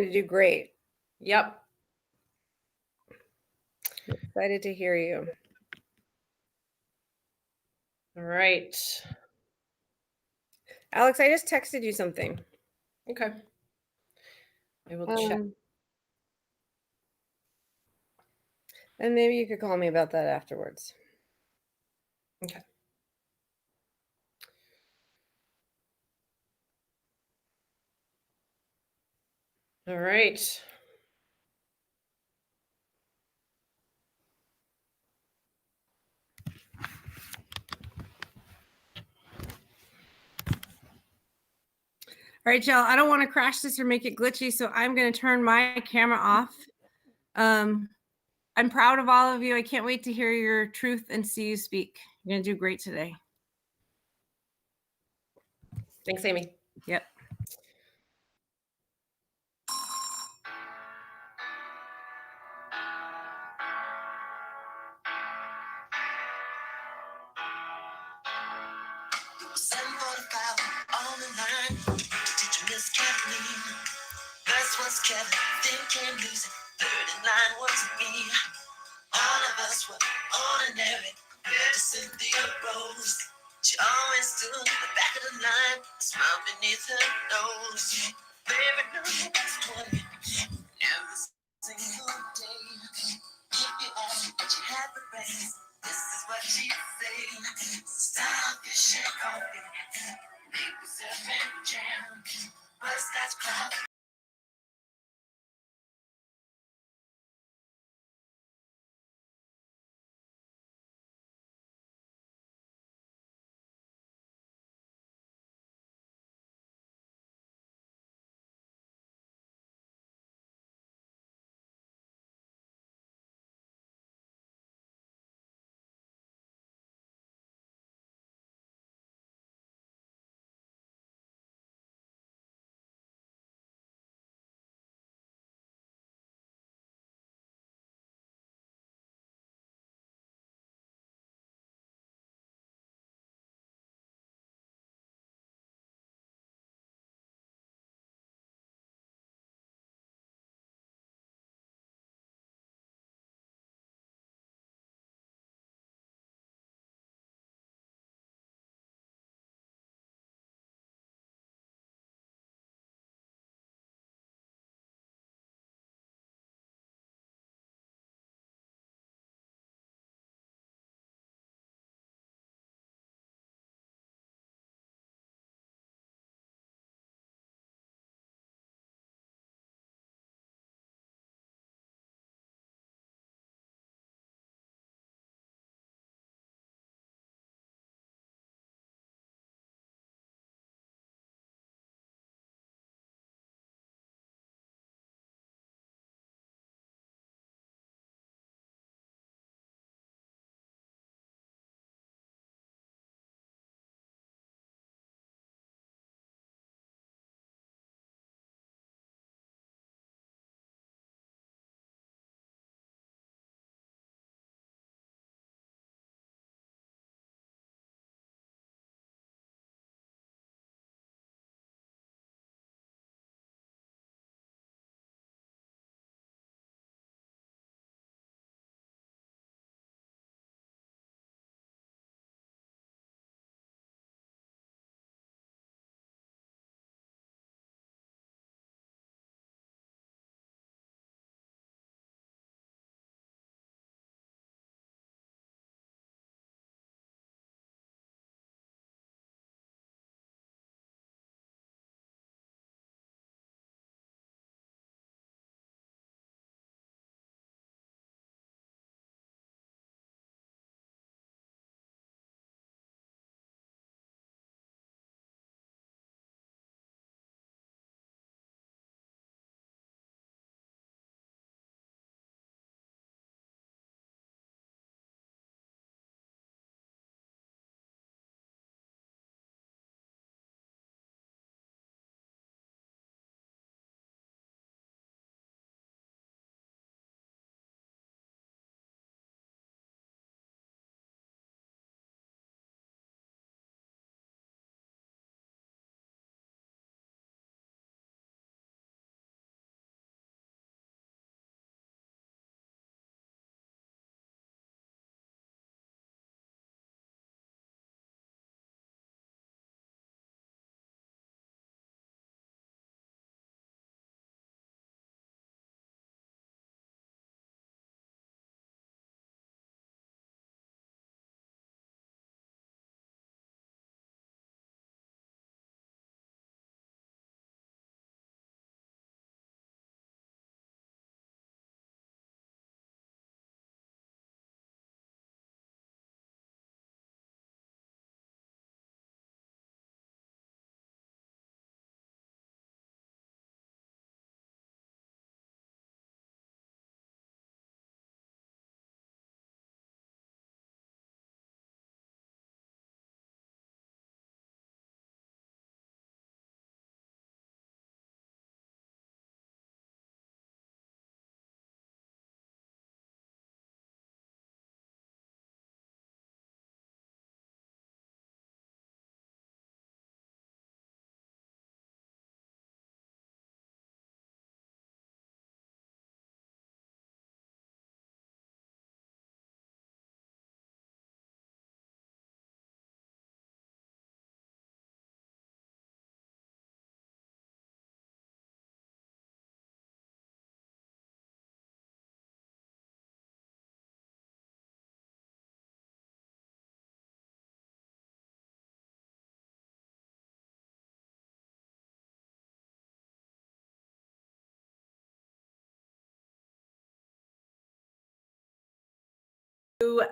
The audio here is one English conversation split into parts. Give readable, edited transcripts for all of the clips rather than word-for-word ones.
to do great. Yep. Excited to hear you. All right. Alex, I just texted you something. Okay. I will check. Um, and maybe you could call me about that afterwards. Okay. All right. All right, y'all. I don't want to crash this or make it glitchy, so I'm going to turn my camera off. I'm proud of all of you. I can't wait to hear your truth and see you speak. You're going to do great today. Thanks, Amy. Yep. On the line, teacher Miss Kathleen. First was Kevin, then came Lucy. Third in line was me. All of us were ordinary, compared to Cynthia Rose. She always stood at the back of the line, a smile beneath her nose. Favorite number was 20, every single day. If you asked what she had for breakfast, this is what she'd say. Starfish and coffee, maple syrup and jam, butterscotch craft.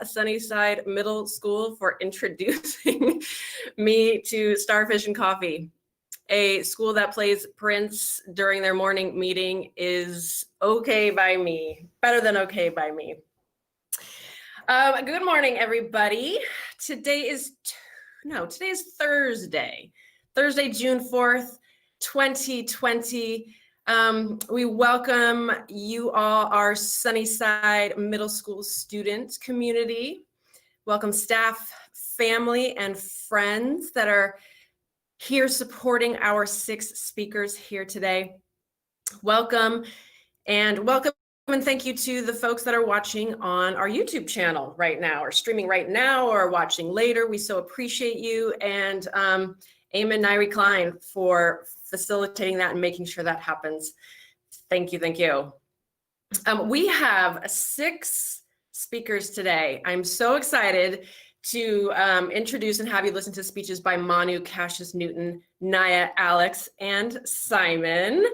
Sunnyside Middle School for introducing me to Starfish and Coffee. A school that plays Prince during their morning meeting is okay by me, better than okay by me. Good morning, everybody. Today is Thursday, June 4th, 2020. We welcome you all, our Sunnyside Middle School student community. Welcome staff, family, and friends that are here supporting our 6 speakers here today. Welcome and thank you to the folks that are watching on our YouTube channel right now, or streaming right now, or watching later. We so appreciate you, and Eamon Nairi Klein for facilitating that and making sure that happens. Thank you, thank you. We have 6 speakers today. I'm so excited to introduce and have you listen to speeches by Manu, Cassius, Newton, Naya, Alex, and Simon.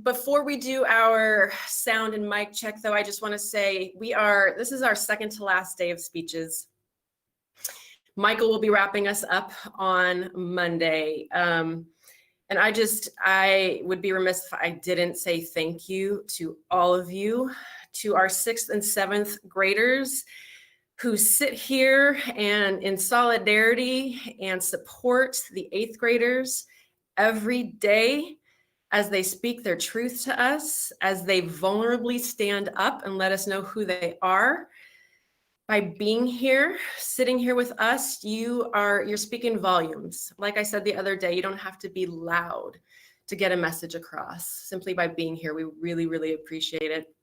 Before we do our sound and mic check, though, I just want to say this is our second to last day of speeches. Michael will be wrapping us up on Monday. And I would be remiss if I didn't say thank you to all of you, to our 6th and 7th graders who sit here and in solidarity and support the 8th graders every day as they speak their truth to us, as they vulnerably stand up and let us know who they are. By being here, sitting here with us, you're speaking volumes. Like I said the other day, you don't have to be loud to get a message across. Simply by being here, we really, really appreciate it.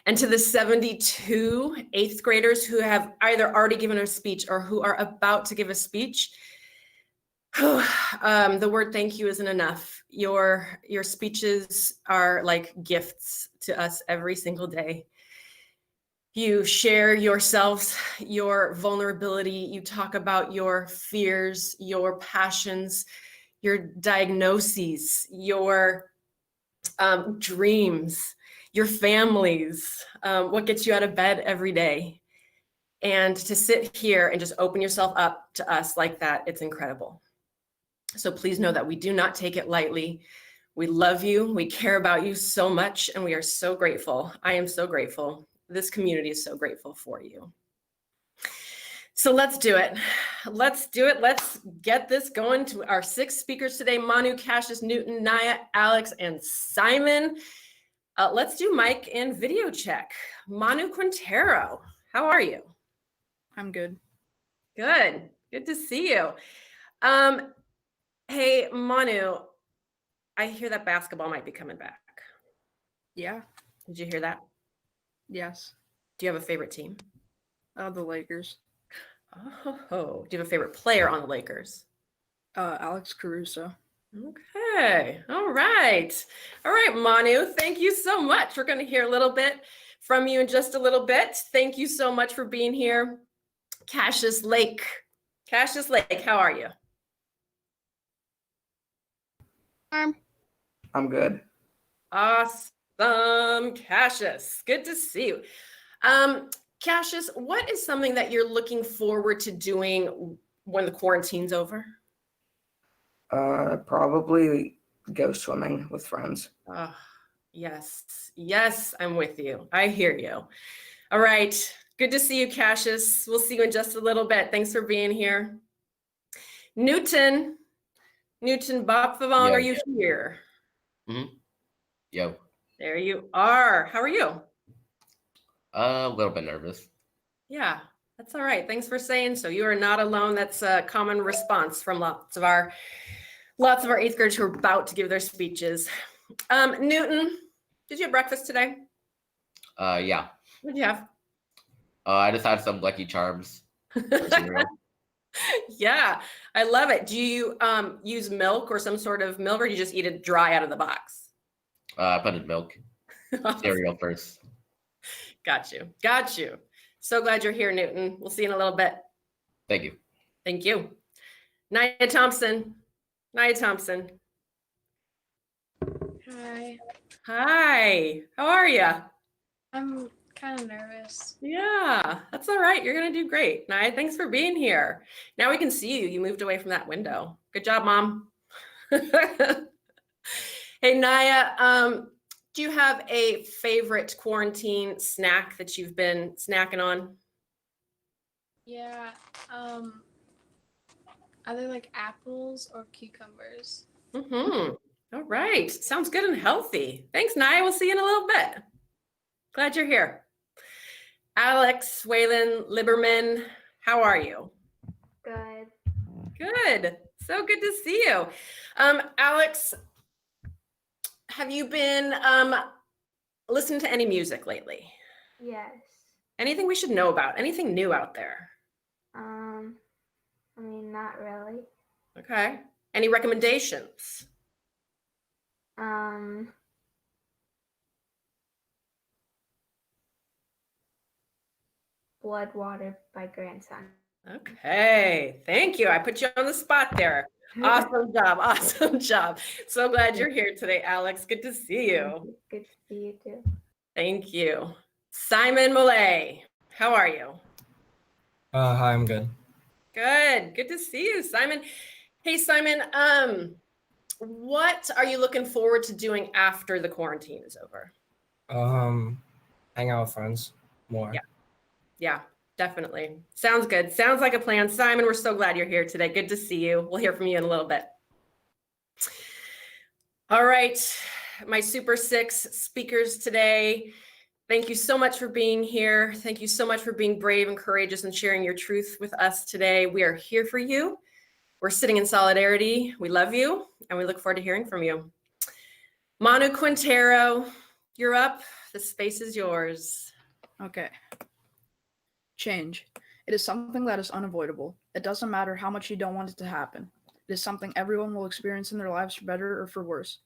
And to the 72 8th graders who have either already given a speech or who are about to give a speech, the word thank you isn't enough. Your speeches are like gifts to us every single day. You share yourselves, your vulnerability. You talk about your fears, your passions, your diagnoses, your dreams, your families, what gets you out of bed every day. And to sit here and just open yourself up to us like that, it's incredible. So please know that we do not take it lightly. We love you, we care about you so much, and we are so grateful. I am so grateful. This community is so grateful for you. So let's do it. Let's do it. Let's get this going to our 6 speakers today: Manu, Cassius, Newton, Naya, Alex, and Simon. Let's do mic and video check. Manu Quintero, how are you? I'm good. Good. Good to see you. Hey, Manu, I hear that basketball might be coming back. Yeah. Did you hear that? Yes. Do you have a favorite team? The Lakers. Oh, do you have a favorite player on the Lakers? Alex Caruso. Okay. All right. All right, Manu, thank you so much. We're going to hear a little bit from you in just a little bit. Thank you so much for being here. Cassius Lake, how are you? I'm good. Awesome, Cassius. Good to see you. Cassius, what is something that you're looking forward to doing when the quarantine's over? Probably go swimming with friends. Oh, yes. Yes, I'm with you. I hear you. All right. Good to see you, Cassius. We'll see you in just a little bit. Thanks for being here. Newton Bopfavong, are you here? Mm-hmm. Yo. There you are. How are you? A little bit nervous. Yeah, that's all right. Thanks for saying so. You are not alone. That's a common response from lots of our 8th graders who are about to give their speeches. Newton, did you have breakfast today? Yeah. What did you have? I just had some Lucky Charms for cereal. Yeah, I love it. Do you use milk or some sort of milk, or do you just eat it dry out of the box? I put in milk. Cereal first. Got you. So glad you're here, Newton. We'll see you in a little bit. Thank you. Thank you. Naya Thompson. Hi. Hi. How are you? I'm kind of nervous. Yeah, that's all right. You're going to do great. Naya, thanks for being here. Now we can see you. You moved away from that window. Good job, Mom. Hey, Naya, do you have a favorite quarantine snack that you've been snacking on? Yeah, either like apples or cucumbers. Mm-hmm. All right. Sounds good and healthy. Thanks, Naya. We'll see you in a little bit. Glad you're here. Alex, Waylon, Liberman, how are you? Good. Good. So good to see you. Alex, have you been listening to any music lately? Yes. Anything we should know about? Anything new out there? I mean, not really. Okay. Any recommendations? Blood Water by Grandson. Okay. Thank you. I put you on the spot there. Awesome job. Awesome job. So glad you're here today, Alex. Good to see you. Good to see you too. Thank you. Simon Millay, how are you? Hi, I'm good. Good. Good to see you, Simon. Hey, Simon, what are you looking forward to doing after the quarantine is over? Hang out with friends more. Yeah, definitely. Sounds good. Sounds like a plan. Simon, we're so glad you're here today. Good to see you. We'll hear from you in a little bit. All right, my Super Six speakers today. Thank you so much for being here. Thank you so much for being brave and courageous and sharing your truth with us today. We are here for you. We're sitting in solidarity. We love you, and we look forward to hearing from you. Manu Quintero, you're up. The space is yours. Okay. Change. It is something that is unavoidable. It doesn't matter how much you don't want it to happen. It is something everyone will experience in their lives for better or for worse.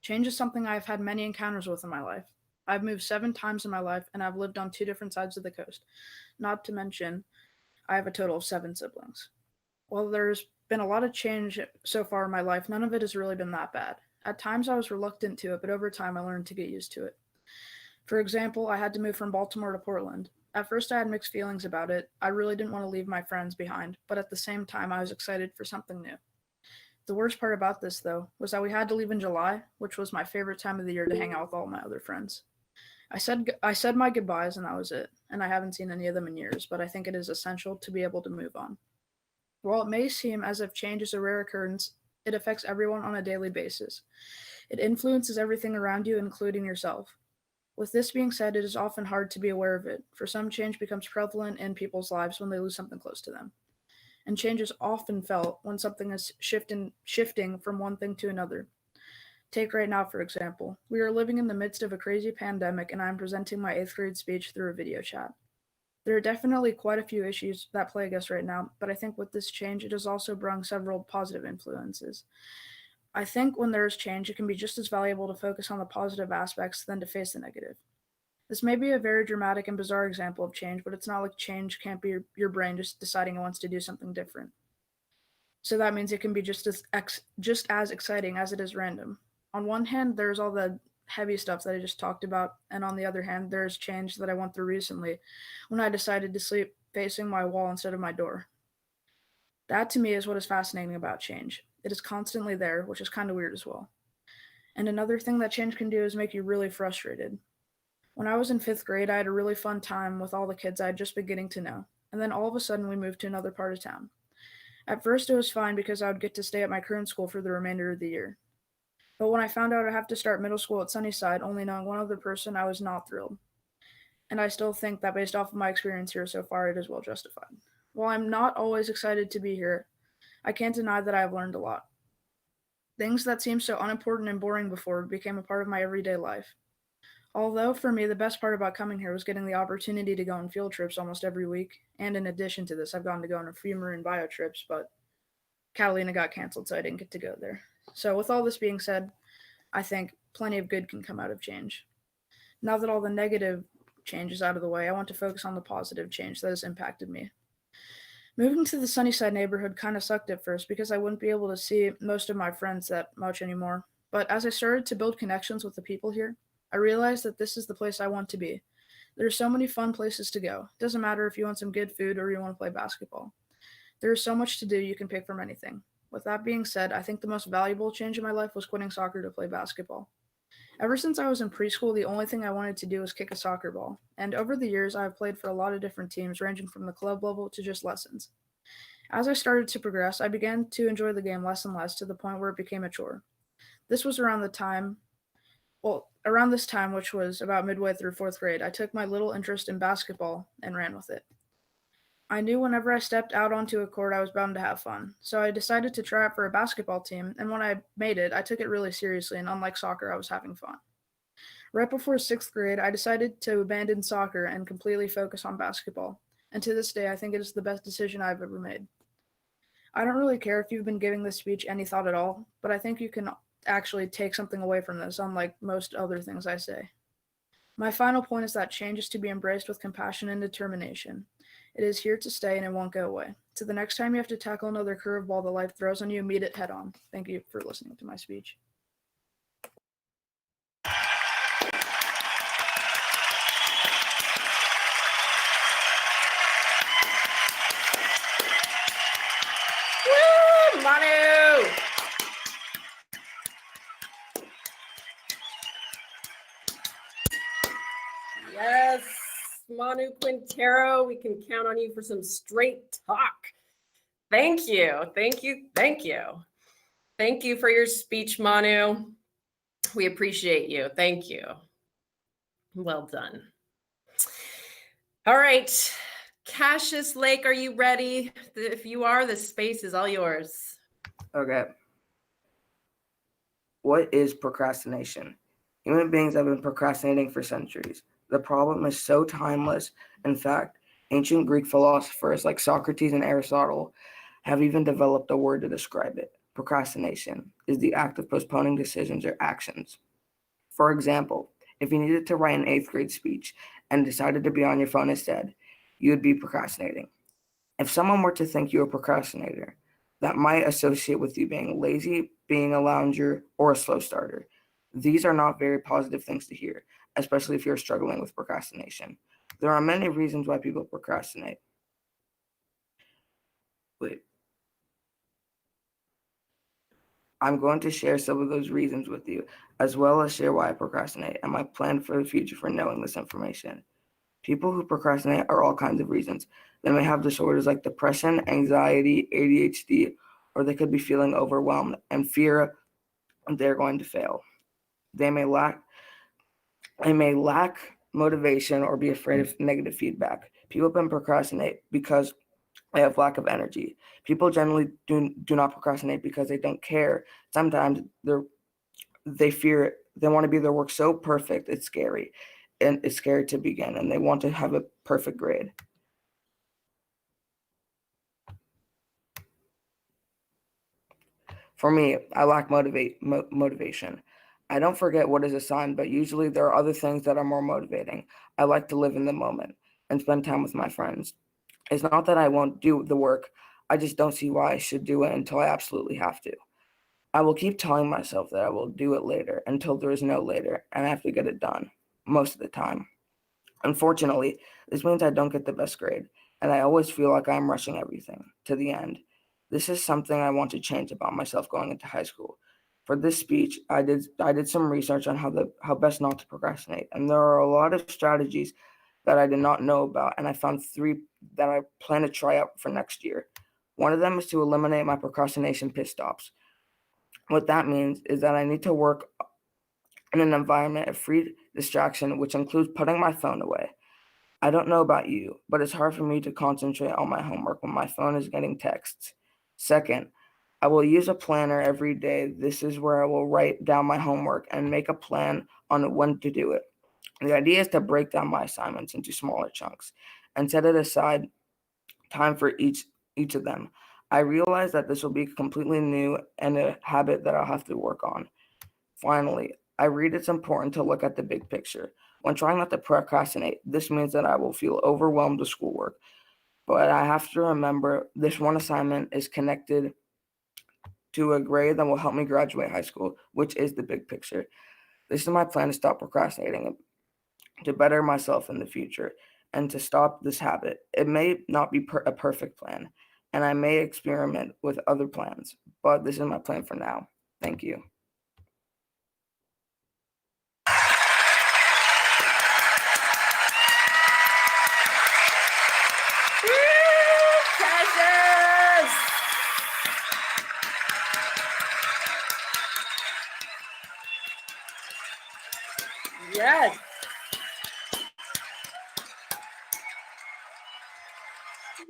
Change is something I have had many encounters with in my life. I've moved 7 times in my life, and I've lived on 2 different sides of the coast. Not to mention, I have a total of 7 siblings. While there's been a lot of change so far in my life, none of it has really been that bad. At times I was reluctant to it, but over time I learned to get used to it. For example, I had to move from Baltimore to Portland. At first I had mixed feelings about it. I really didn't want to leave my friends behind, but at the same time I was excited for something new. The worst part about this, though, was that we had to leave in July, which was my favorite time of the year to hang out with all my other friends. I said my goodbyes, and that was it, and I haven't seen any of them in years, but I think it is essential to be able to move on. While it may seem as if change is a rare occurrence, it affects everyone on a daily basis. It influences everything around you, including yourself. With this being said, it is often hard to be aware of it, for some change becomes prevalent in people's lives when they lose something close to them. And change is often felt when something is shifting from one thing to another. Take right now, for example. We are living in the midst of a crazy pandemic, and I am presenting my 8th grade speech through a video chat. There are definitely quite a few issues that plague us right now, but I think with this change, it has also brought several positive influences. I think when there is change, it can be just as valuable to focus on the positive aspects than to face the negative. This may be a very dramatic and bizarre example of change, but it's not like change can't be your brain just deciding it wants to do something different. So that means it can be just as exciting as it is random. On one hand, there's all the heavy stuff that I just talked about, and on the other hand, there's change that I went through recently when I decided to sleep facing my wall instead of my door. That to me is what is fascinating about change. It is constantly there, which is kind of weird as well. And another thing that change can do is make you really frustrated. When I was in 5th grade, I had a really fun time with all the kids I had just been getting to know, and then all of a sudden we moved to another part of town. At first it was fine because I would get to stay at my current school for the remainder of the year. But when I found out I'd have to start middle school at Sunnyside, only knowing one other person, I was not thrilled. And I still think that based off of my experience here so far, it is well justified. While I'm not always excited to be here, I can't deny that I have learned a lot. Things that seemed so unimportant and boring before became a part of my everyday life. Although, for me, the best part about coming here was getting the opportunity to go on field trips almost every week, and in addition to this, I've gotten to go on a few marine bio trips, but Catalina got canceled, so I didn't get to go there. So with all this being said, I think plenty of good can come out of change. Now that all the negative change is out of the way, I want to focus on the positive change that has impacted me. Moving to the Sunnyside neighborhood kind of sucked at first because I wouldn't be able to see most of my friends that much anymore, but as I started to build connections with the people here, I realized that this is the place I want to be. There are so many fun places to go. It doesn't matter if you want some good food or you want to play basketball. There is so much to do, you can pick from anything. With that being said, I think the most valuable change in my life was quitting soccer to play basketball. Ever since I was in preschool, the only thing I wanted to do was kick a soccer ball. And over the years, I have played for a lot of different teams, ranging from the club level to just lessons. As I started to progress, I began to enjoy the game less and less to the point where it became a chore. This was around this time, which was about midway through fourth grade, I took my little interest in basketball and ran with it. I knew whenever I stepped out onto a court, I was bound to have fun. So I decided to try out for a basketball team, and when I made it, I took it really seriously, and unlike soccer, I was having fun. Right before sixth grade, I decided to abandon soccer and completely focus on basketball. And to this day, I think it is the best decision I've ever made. I don't really care if you've been giving this speech any thought at all, but I think you can actually take something away from this, unlike most other things I say. My final point is that change is to be embraced with compassion and determination. It is here to stay and it won't go away. So the next time you have to tackle another curveball that life throws on you, meet it head on. Thank you for listening to my speech. Woo, Manu! Yes, Manu Quintero, we can count on you for some straight talk. Thank you, thank you, thank you. Thank you for your speech, Manu. We appreciate you. Thank you. Well done. All right, Cassius Lake, are you ready? If you are, the space is all yours. Okay. What is procrastination? Human beings have been procrastinating for centuries. The problem is so timeless. In fact, ancient Greek philosophers like Socrates and Aristotle have even developed a word to describe it. Procrastination is the act of postponing decisions or actions. For example, if you needed to write an 8th grade speech and decided to be on your phone instead, you would be procrastinating. If someone were to think you a procrastinator, that might associate with you being lazy, being a lounger, or a slow starter. These are not very positive things to hear, especially if you're struggling with procrastination. There are many reasons why people procrastinate. I'm going to share some of those reasons with you, as well as share why I procrastinate and my plan for the future for knowing this information. People who procrastinate are all kinds of reasons. They may have disorders like depression, anxiety, ADHD, or they could be feeling overwhelmed and fear they're going to fail. They may lack motivation or be afraid of negative feedback. People can procrastinate because they have lack of energy. People generally do not procrastinate because they don't care. Sometimes they fear they want to be their work so perfect it's scary, and it's scary to begin, and they want to have a perfect grade. For me, I lack motivation. I don't forget what is assigned, but usually there are other things that are more motivating. I like to live in the moment and spend time with my friends. It's not that I won't do the work, I just don't see why I should do it until I absolutely have to. I will keep telling myself that I will do it later until there is no later, and I have to get it done, most of the time. Unfortunately, this means I don't get the best grade, and I always feel like I'm rushing everything to the end. This is something I want to change about myself going into high school. For this speech, I did some research on how best not to procrastinate, and there are a lot of strategies that I did not know about, and I found 3 that I plan to try out for next year. One of them is to eliminate my procrastination pit stops. What that means is that I need to work in an environment of free distraction, which includes putting my phone away. I don't know about you, but it's hard for me to concentrate on my homework when my phone is getting texts. Second, I will use a planner every day. This is where I will write down my homework and make a plan on when to do it. The idea is to break down my assignments into smaller chunks and set it aside time for each of them. I realize that this will be completely new and a habit that I'll have to work on. Finally, I read it's important to look at the big picture. When trying not to procrastinate, this means that I will feel overwhelmed with schoolwork. But I have to remember this one assignment is connected to a grade that will help me graduate high school, which is the big picture. This is my plan to stop procrastinating. to better myself in the future and to stop this habit. It may not be a perfect plan, and I may experiment with other plans, but this is my plan for now. Thank you. Cassius! Yes.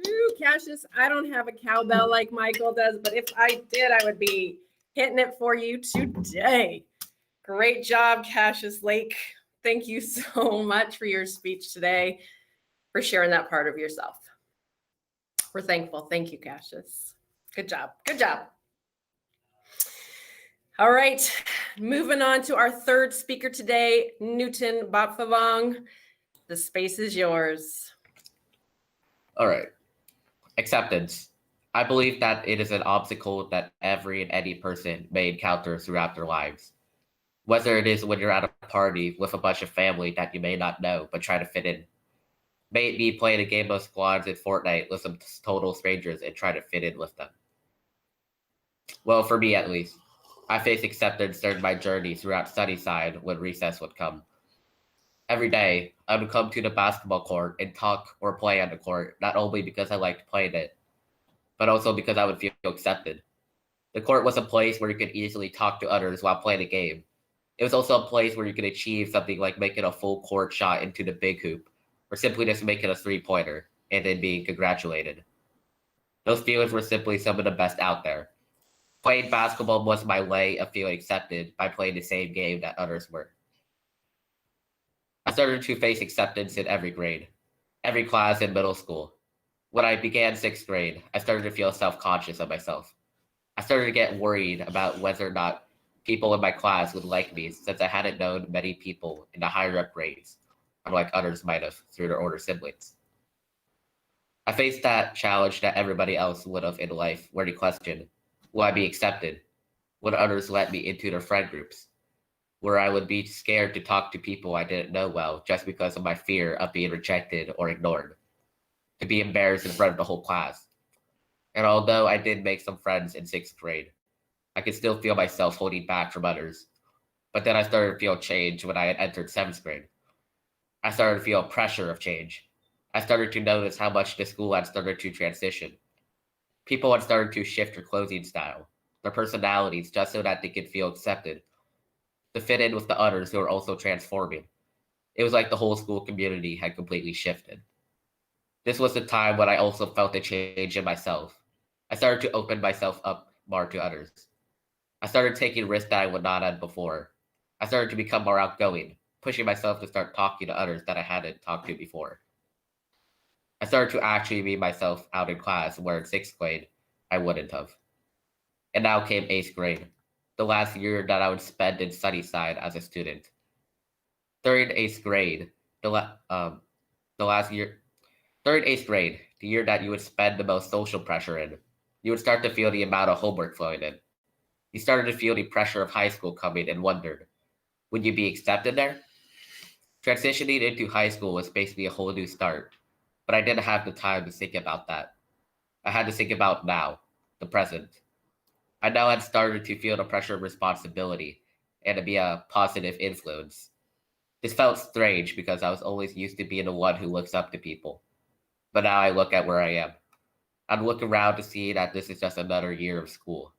Ooh, Cassius, I don't have a cowbell like Michael does, but if I did, I would be hitting it for you today. Great job, Cassius Lake. Thank you so much for your speech today, for sharing that part of yourself. We're thankful. Thank you, Cassius. Good job. Good job. All right, moving on to our third speaker today, Newton Bapfavong. The space is yours. All right. Acceptance. I believe that it is an obstacle that every and any person may encounter throughout their lives. Whether it is when you're at a party with a bunch of family that you may not know but try to fit in. May it be playing a game of squads in Fortnite with some total strangers and try to fit in with them. Well, for me at least, I faced acceptance during my journey throughout Sunnyside when recess would come. Every day, I would come to the basketball court and talk or play on the court, not only because I liked playing it, but also because I would feel accepted. The court was a place where you could easily talk to others while playing a game. It was also a place where you could achieve something like making a full court shot into the big hoop, or simply just making a three-pointer, and then being congratulated. Those feelings were simply some of the best out there. Playing basketball was my way of feeling accepted by playing the same game that others were. I started to face acceptance in every grade, every class in middle school. When I began sixth grade, I started to feel self-conscious of myself. I started to get worried about whether or not people in my class would like me since I hadn't known many people in the higher up grades, unlike others might have through their older siblings. I faced that challenge that everybody else would have in life, where the question, will I be accepted? Would others let me into their friend groups? Where I would be scared to talk to people I didn't know well just because of my fear of being rejected or ignored, to be embarrassed in front of the whole class. And although I did make some friends in sixth grade, I could still feel myself holding back from others. But then I started to feel change when I had entered seventh grade. I started to feel pressure of change. I started to notice how much the school had started to transition. People had started to shift their clothing style, their personalities, just so that they could feel accepted, to fit in with the others who were also transforming. It was like the whole school community had completely shifted. This was the time when I also felt a change in myself. I started to open myself up more to others. I started taking risks that I would not have before. I started to become more outgoing, pushing myself to start talking to others that I hadn't talked to before. I started to actually be myself out in class, where in sixth grade, I wouldn't have. And now came eighth grade, the last year that I would spend in Sunnyside as a student. During eighth grade, last year, during eighth grade, the year that you would spend the most social pressure in, you would start to feel the amount of homework flowing in. You started to feel the pressure of high school coming and wondered, would you be accepted there? Transitioning into high school was basically a whole new start, but I didn't have the time to think about that. I had to think about now, the present. I now had started to feel the pressure of responsibility and to be a positive influence. This felt strange because I was always used to being the one who looks up to people. But now I look at where I am. I'm looking around to see that this is just another year of school.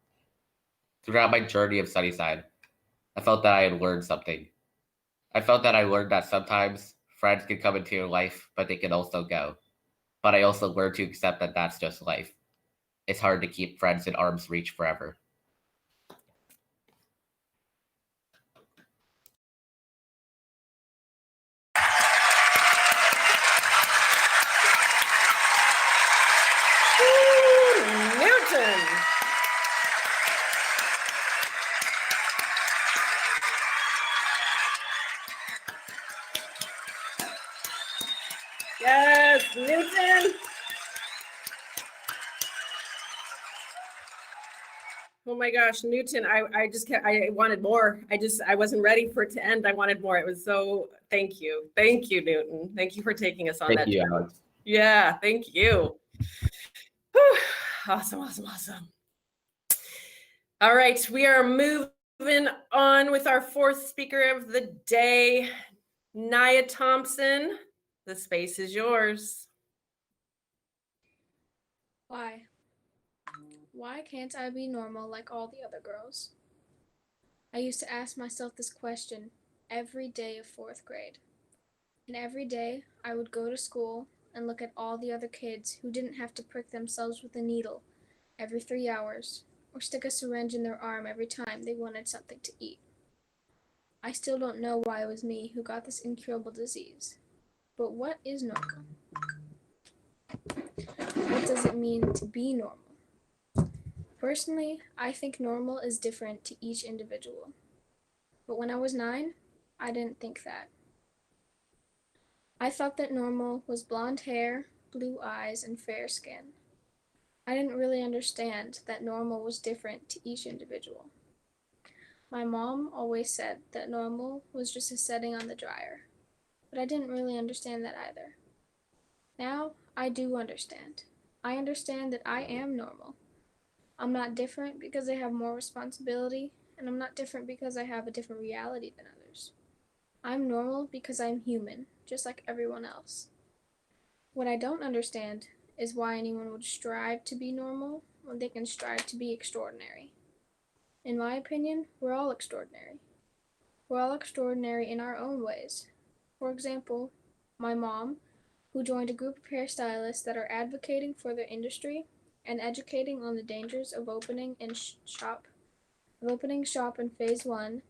Throughout my journey of Sunnyside, I felt that I had learned something. I felt that I learned that sometimes friends can come into your life, but they can also go. But I also learned to accept that that's just life. It's hard to keep friends in arm's reach forever. Newton. Yes, Newton. Oh my gosh, Newton, I just kept, I wanted more. I wasn't ready for it to end. I wanted more. It was so, thank you. Thank you, Newton. Thank you for taking us on Thank that you, journey. Alex. Yeah, thank you. Whew. Awesome, awesome, awesome. All right, we are moving on with our fourth speaker of the day, Naya Thompson. The space is yours. Why? Why can't I be normal like all the other girls? I used to ask myself this question every day of fourth grade. And every day I would go to school and look at all the other kids who didn't have to prick themselves with a needle every 3 hours or stick a syringe in their arm every time they wanted something to eat. I still don't know why it was me who got this incurable disease. But what is normal? What does it mean to be normal? Personally, I think normal is different to each individual. But when I was 9, I didn't think that. I thought that normal was blonde hair, blue eyes, and fair skin. I didn't really understand that normal was different to each individual. My mom always said that normal was just a setting on the dryer, but I didn't really understand that either. Now, I do understand. I understand that I am normal. I'm not different because I have more responsibility, and I'm not different because I have a different reality than others. I'm normal because I'm human, just like everyone else. What I don't understand is why anyone would strive to be normal when they can strive to be extraordinary. In my opinion, we're all extraordinary. We're all extraordinary in our own ways. For example, my mom, who joined a group of hairstylists that are advocating for their industry and educating on the dangers of opening shop in phase 1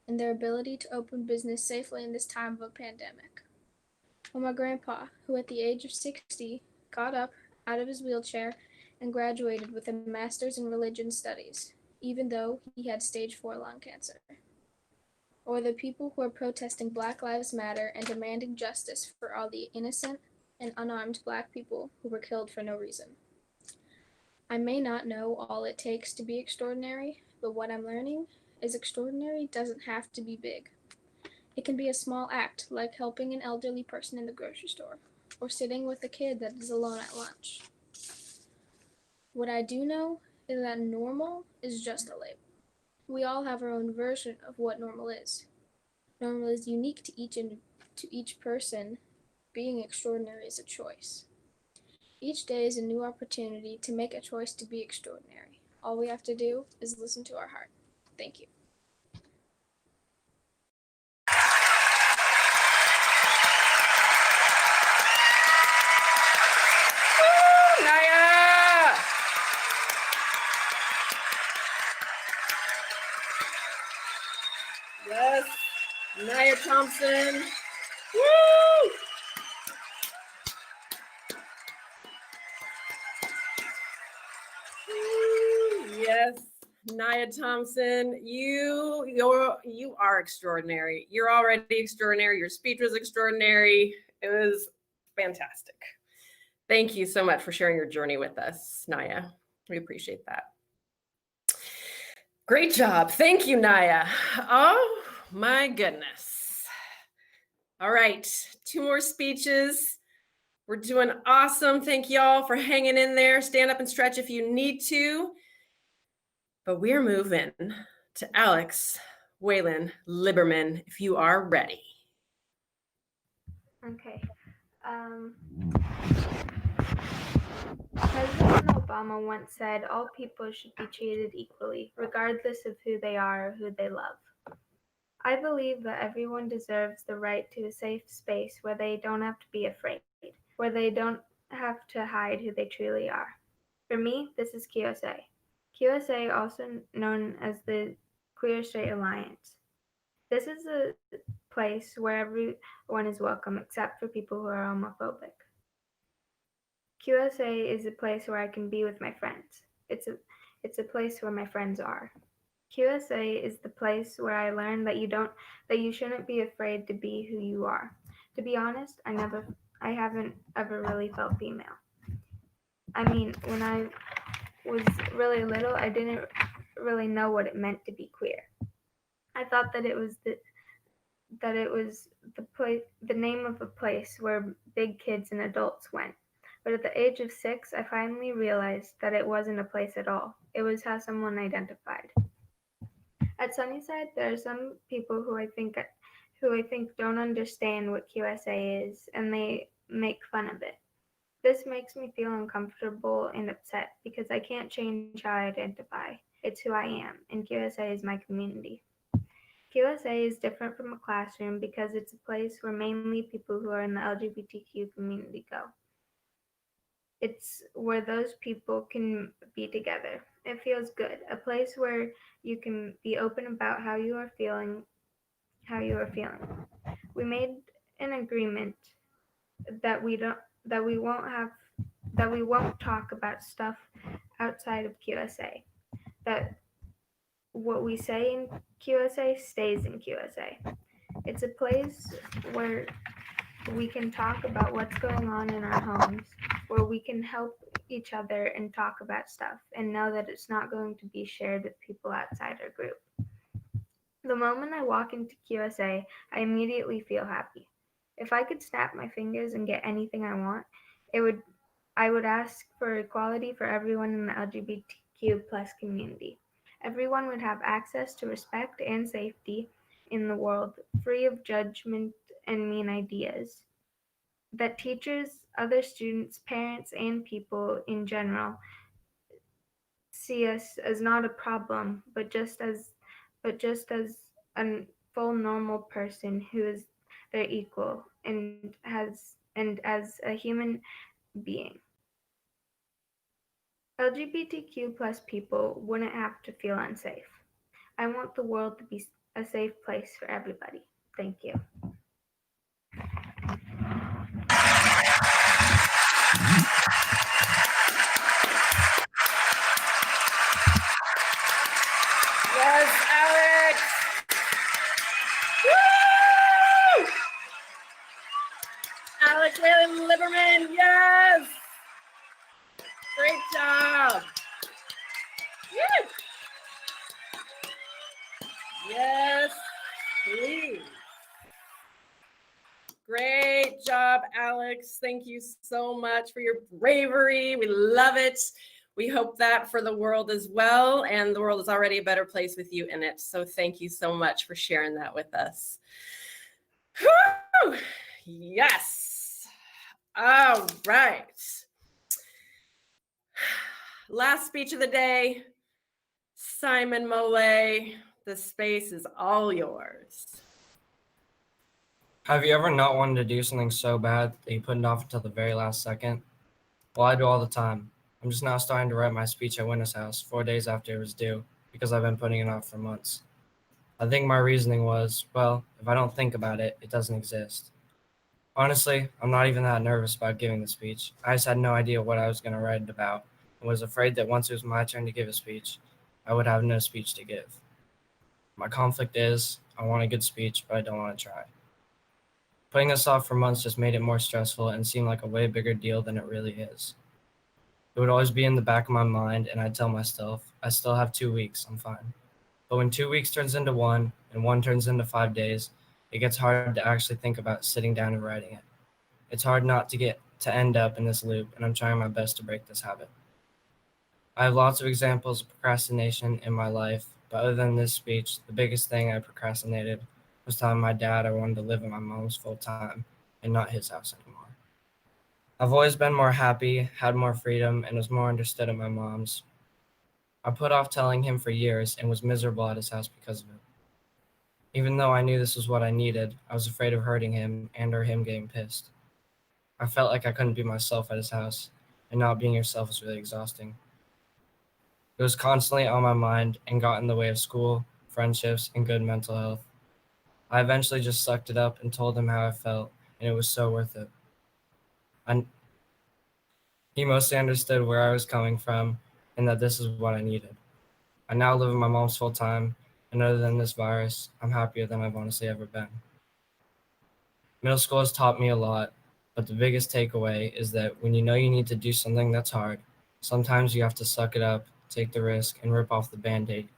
and their ability to open business safely in this time of a pandemic. Or my grandpa, who at the age of 60 got up out of his wheelchair and graduated with a master's in religion studies, even though he had stage 4 lung cancer. Or the people who are protesting Black Lives Matter and demanding justice for all the innocent and unarmed Black people who were killed for no reason. I may not know all it takes to be extraordinary, but what I'm learning is extraordinary doesn't have to be big. It can be a small act, like helping an elderly person in the grocery store, or sitting with a kid that is alone at lunch. What I do know is that normal is just a label. We all have our own version of what normal is. Normal is unique to each person. Being extraordinary is a choice. Each day is a new opportunity to make a choice to be extraordinary. All we have to do is listen to our heart. Thank you. Naya! Yes, Naya Thompson. Woo! Yes, Naya Thompson, you are extraordinary. You're already extraordinary. Your speech was extraordinary. It was fantastic. Thank you so much for sharing your journey with us, Naya. We appreciate that. Great job. Thank you, Naya. Oh my goodness. All right, 2 more speeches. We're doing awesome. Thank y'all for hanging in there. Stand up and stretch if you need to. But we're moving to Alex Whalen Liberman, if you are ready. Okay. President Obama once said all people should be treated equally, regardless of who they are or who they love. I believe that everyone deserves the right to a safe space where they don't have to be afraid, where they don't have to hide who they truly are. For me, this is QSA. QSA, also known as the Queer Straight Alliance. This is a place where everyone is welcome except for people who are homophobic. QSA is a place where I can be with my friends. It's a place where my friends are. QSA is the place where I learned that you shouldn't be afraid to be who you are. To be honest, I haven't ever really felt female. I mean, when I was really little, I didn't really know what it meant to be queer. I thought that it was the name of a place where big kids and adults went. But at the age of 6, I finally realized that it wasn't a place at all. It was how someone identified. At Sunnyside, there are some people who I think don't understand what QSA is, and they make fun of it. This makes me feel uncomfortable and upset because I can't change how I identify. It's who I am, and QSA is my community. QSA is different from a classroom because it's a place where mainly people who are in the LGBTQ community go. It's where those people can be together. It feels good. A place where you can be open about how you are feeling. We made an agreement that we won't talk about stuff outside of QSA. That what we say in QSA stays in QSA. It's a place where we can talk about what's going on in our homes, where we can help each other and talk about stuff and know that it's not going to be shared with people outside our group. The moment I walk into QSA, I immediately feel happy. If I could snap my fingers and get anything I want, I would ask for equality for everyone in the LGBTQ plus community. Everyone would have access to respect and safety in the world, free of judgment and mean ideas. That teachers, other students, parents, and people in general see us as not a problem, but just as a full normal person who is their equal and as a human being. LGBTQ plus people wouldn't have to feel unsafe. I want the world to be a safe place for everybody. Thank you. Yes, Alex. Woo! Alex Whalen Liberman, yes. Great job. Woo! Yes, please. Great job, Alex. Thank you so much for your bravery. We love it. We hope that for the world as well. And the world is already a better place with you in it. So thank you so much for sharing that with us. Whew! Yes. All right. Last speech of the day. Simon Mole, the space is all yours. Have you ever not wanted to do something so bad that you put it off until the very last second? Well, I do all the time. I'm just now starting to write my speech at Winna's house 4 days after it was due because I've been putting it off for months. I think my reasoning was, well, if I don't think about it, it doesn't exist. Honestly, I'm not even that nervous about giving the speech. I just had no idea what I was going to write it about and was afraid that once it was my turn to give a speech, I would have no speech to give. My conflict is, I want a good speech, but I don't want to try. Putting this off for months just made it more stressful and seemed like a way bigger deal than it really is. It would always be in the back of my mind, and I'd tell myself, I still have 2 weeks, I'm fine. But when 2 weeks turns into 1, and 1 turns into 5 days, it gets hard to actually think about sitting down and writing it. It's hard not to end up in this loop, and I'm trying my best to break this habit. I have lots of examples of procrastination in my life, but other than this speech, the biggest thing I procrastinated was telling my dad I wanted to live in my mom's full time and not his house anymore. I've always been more happy, had more freedom, and was more understood at my mom's. I put off telling him for years and was miserable at his house because of it. Even though I knew this was what I needed, I was afraid of hurting him and or him getting pissed. I felt like I couldn't be myself at his house, and not being yourself is really exhausting. It was constantly on my mind and got in the way of school, friendships, and good mental health. I eventually just sucked it up and told him how I felt, and it was so worth it. He mostly understood where I was coming from and that this is what I needed. I now live with my mom's full time, and other than this virus, I'm happier than I've honestly ever been. Middle school has taught me a lot, but the biggest takeaway is that when you know you need to do something that's hard, Sometimes you have to suck it up, take the risk, and rip the band-aid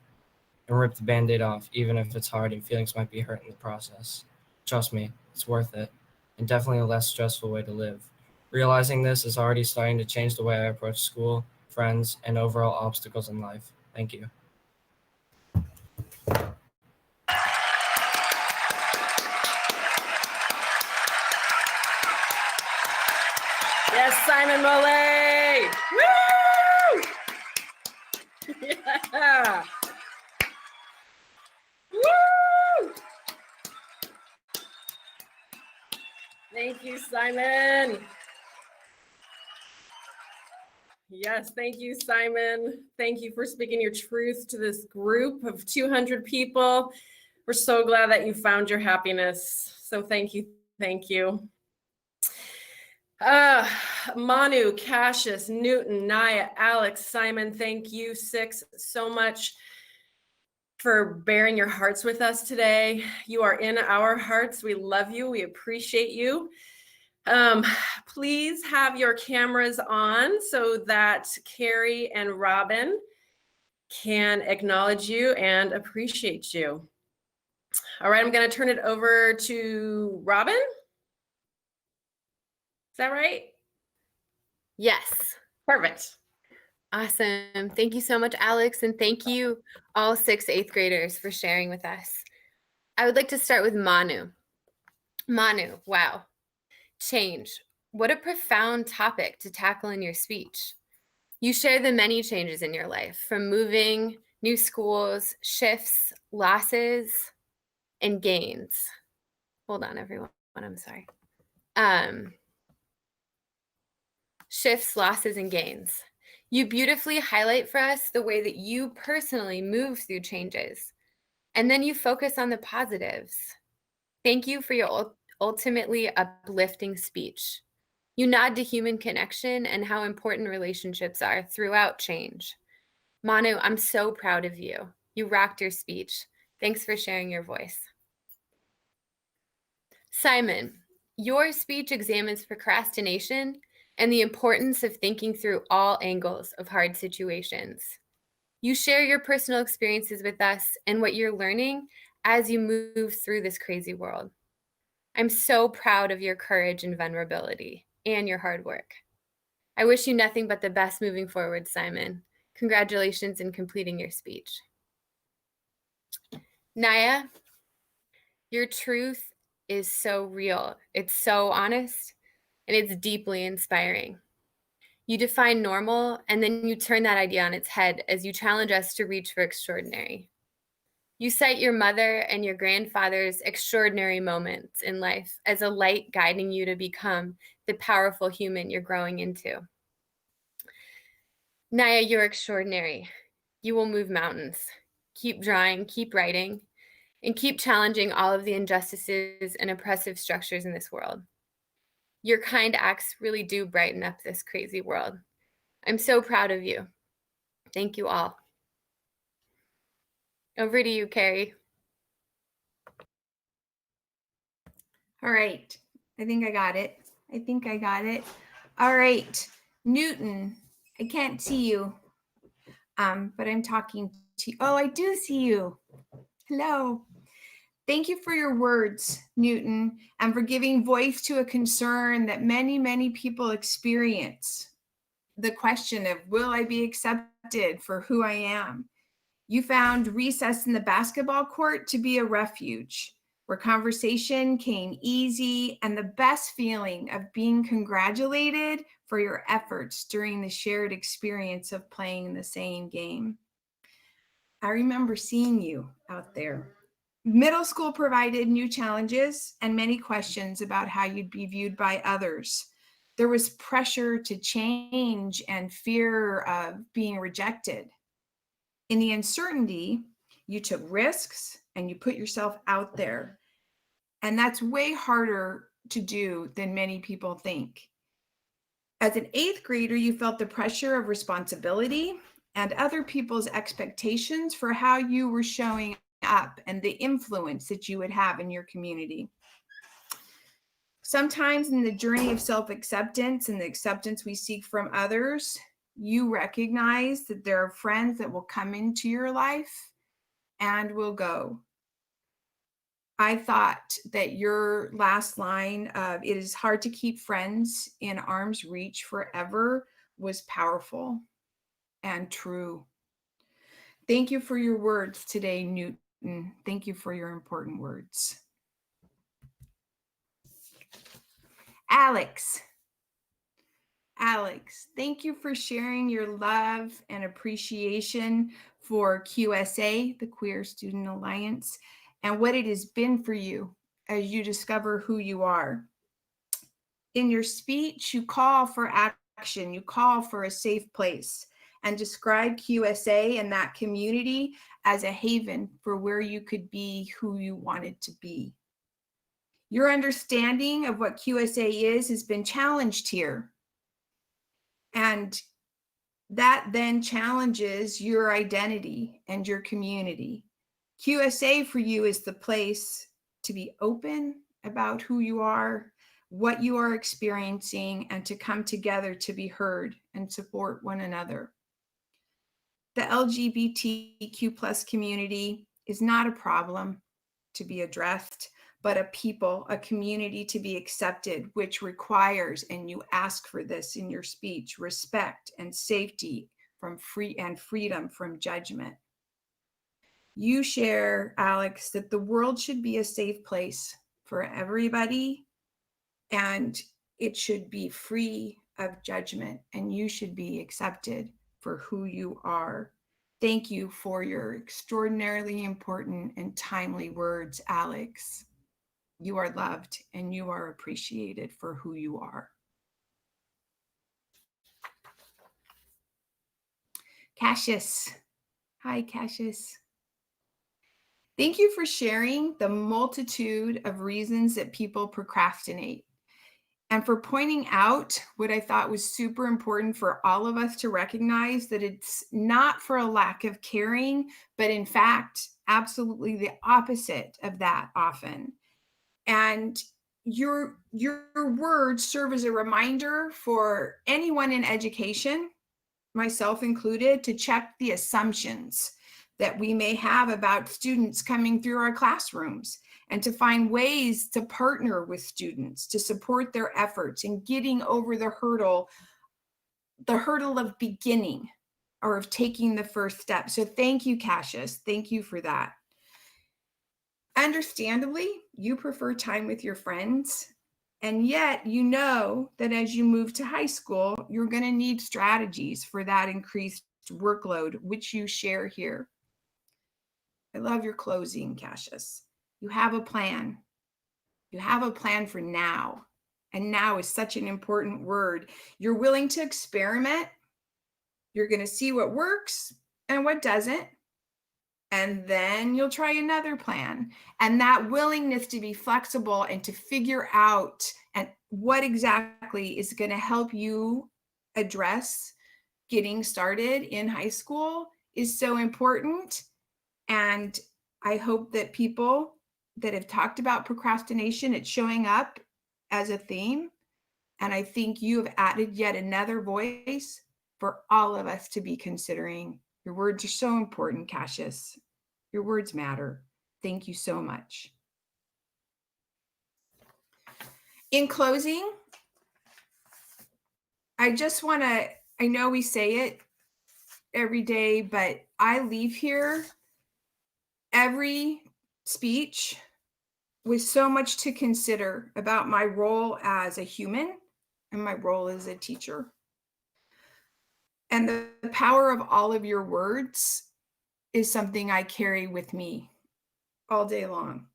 off, even if it's hard and feelings might be hurt in the process. Trust me, it's worth it, and definitely a less stressful way to live. Realizing this is already starting to change the way I approach school, friends, and overall obstacles in life. Thank you. Yes, Simon Mole! Woo! Yeah! Woo! Thank you, Simon. Yes, thank you, Simon. Thank you for speaking your truth to this group of 200 people. We're so glad that you found your happiness. So thank you, thank you. Manu, Cassius, Newton, Naya, Alex, Simon, thank you six so much for bearing your hearts with us today. You are in our hearts. We love you. We appreciate you. Please have your cameras on so that Carrie and Robin can acknowledge you and appreciate you. All right, I'm going to turn it over to Robin. Is that right? Yes. Perfect. Awesome. Thank you so much, Alex. And thank you all 6 8th graders for sharing with us. I would like to start with Manu. Manu, wow. Change. What a profound topic to tackle in your speech. You share the many changes in your life, from moving, new schools, shifts, losses, and gains. Hold on, everyone. I'm sorry. Shifts, losses, and gains. You beautifully highlight for us the way that you personally move through changes, and then you focus on the positives. Thank you for your ultimately uplifting speech. You nod to human connection and how important relationships are throughout change. Manu, I'm so proud of you. You rocked your speech. Thanks for sharing your voice. Simon, your speech examines procrastination and the importance of thinking through all angles of hard situations. You share your personal experiences with us and what you're learning as you move through this crazy world. I'm so proud of your courage and vulnerability and your hard work. I wish you nothing but the best moving forward, Simon. Congratulations in completing your speech. Naya, your truth is so real. It's so honest, and it's deeply inspiring. You define normal, and then you turn that idea on its head as you challenge us to reach for extraordinary. You cite your mother and your grandfather's extraordinary moments in life as a light guiding you to become the powerful human you're growing into. Naya, you're extraordinary. You will move mountains. Keep drawing, keep writing, and keep challenging all of the injustices and oppressive structures in this world. Your kind acts really do brighten up this crazy world. I'm so proud of you. Thank you all. Over to you, Carrie. All right. I think I got it. All right. Newton, I can't see you, but I'm talking to you. Oh, I do see you. Hello. Thank you for your words, Newton, and for giving voice to a concern that many, many people experience. The question of, will I be accepted for who I am? You found recess in the basketball court to be a refuge where conversation came easy and the best feeling of being congratulated for your efforts during the shared experience of playing the same game. I remember seeing you out there. Middle school provided new challenges and many questions about how you'd be viewed by others. There was pressure to change and fear of being rejected. In the uncertainty, you took risks and you put yourself out there. And that's way harder to do than many people think. As an 8th grader, you felt the pressure of responsibility and other people's expectations for how you were showing up and the influence that you would have in your community. Sometimes in the journey of self-acceptance and the acceptance we seek from others, you recognize that there are friends that will come into your life and will go. I thought that your last line of "it is hard to keep friends in arm's reach forever" was powerful and true. Thank you for your words today, Newton. Thank you for your important words. Alex, thank you for sharing your love and appreciation for QSA, the Queer Student Alliance, and what it has been for you as you discover who you are. In your speech, you call for action, you call for a safe place, and describe QSA and that community as a haven for where you could be who you wanted to be. Your understanding of what QSA is has been challenged here. And that then challenges your identity and your community. QSA for you is the place to be open about who you are, what you are experiencing, and to come together to be heard and support one another. The LGBTQ plus community is not a problem to be addressed, but a people, a community to be accepted, which requires, and you ask for this in your speech, respect and safety from freedom from judgment. You share, Alex, that the world should be a safe place for everybody, and it should be free of judgment, and you should be accepted for who you are. Thank you for your extraordinarily important and timely words, Alex. You are loved and you are appreciated for who you are. Cassius. Hi, Cassius. Thank you for sharing the multitude of reasons that people procrastinate, and for pointing out what I thought was super important for all of us to recognize, that it's not for a lack of caring, but in fact, absolutely the opposite of that often. And your words serve as a reminder for anyone in education, myself included, to check the assumptions that we may have about students coming through our classrooms, and to find ways to partner with students to support their efforts in getting over the hurdle of beginning, or of taking the first step. So thank you, Cassius. Thank you for that. Understandably, you prefer time with your friends, and yet you know that as you move to high school, you're going to need strategies for that increased workload, which you share here. I love your closing, Cassius. You have a plan. You have a plan for now. And now is such an important word. You're willing to experiment. You're going to see what works and what doesn't. And then you'll try another plan. And that willingness to be flexible and to figure out and what exactly is going to help you address getting started in high school is so important. And I hope that people that have talked about procrastination, it's showing up as a theme. And I think you have added yet another voice for all of us to be considering. Your words are so important, Cassius. Your words matter. Thank you so much. In closing, I just want to, I know we say it every day, but I leave here every speech with so much to consider about my role as a human and my role as a teacher. And the power of all of your words is something I carry with me all day long,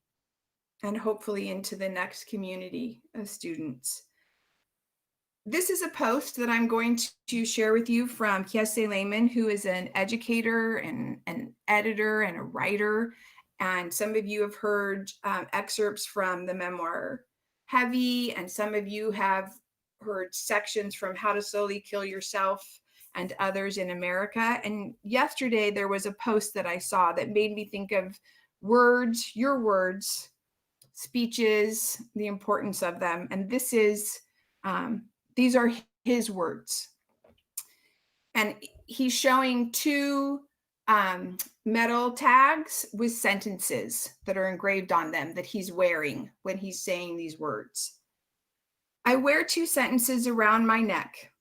and hopefully into the next community of students. This is a post that I'm going to share with you from Kiese Lehman, who is an educator and an editor and a writer. And some of you have heard excerpts from the memoir Heavy, and some of you have heard sections from How to Slowly Kill Yourself and Others in America. And yesterday there was a post that I saw that made me think of words, your words, speeches, the importance of them. And this is, these are his words. And he's showing two metal tags with sentences that are engraved on them that he's wearing when he's saying these words. I wear two sentences around my neck.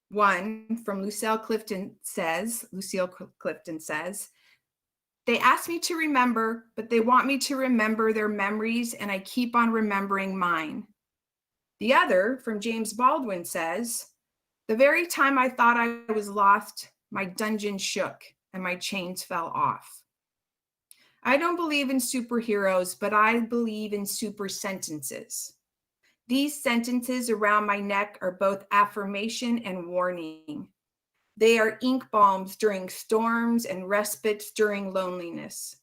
One from Lucille Clifton says, they ask me to remember, but they want me to remember their memories, and I keep on remembering mine. The other from James Baldwin says, the very time I thought I was lost, my dungeon shook and my chains fell off. I don't believe in superheroes, but I believe in super sentences. These sentences around my neck are both affirmation and warning. They are ink balms during storms and respites during loneliness.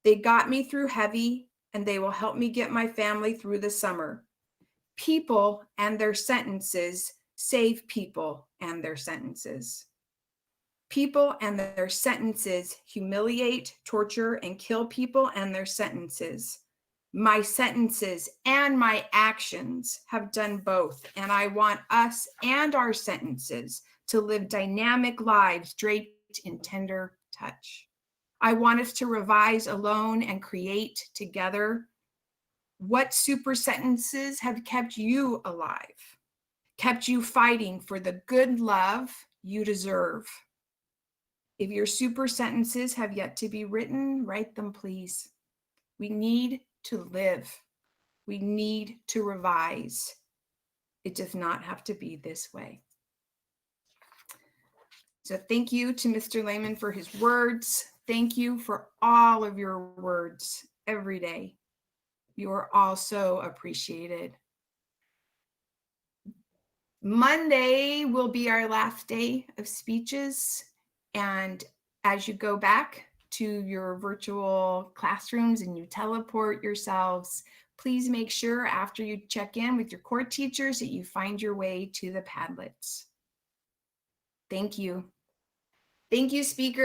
They got me through heavy, and they will help me get my family through the summer. People and their sentences save people and their sentences. People and their sentences humiliate, torture, and kill people and their sentences. My sentences and my actions have done both, and I want us and our sentences to live dynamic lives draped in tender touch. I want us to revise alone and create together. What super sentences have kept you alive, kept you fighting for the good love you deserve? If your super sentences have yet to be written, write them, please. We need to live. We need to revise. It does not have to be this way. So thank you to Mr. Lehman for his words. Thank you for all of your words every day. You are all so appreciated. Monday will be our last day of speeches. And as you go back to your virtual classrooms and you teleport yourselves, please make sure after you check in with your core teachers that you find your way to the Padlets. Thank you. Thank you, speakers.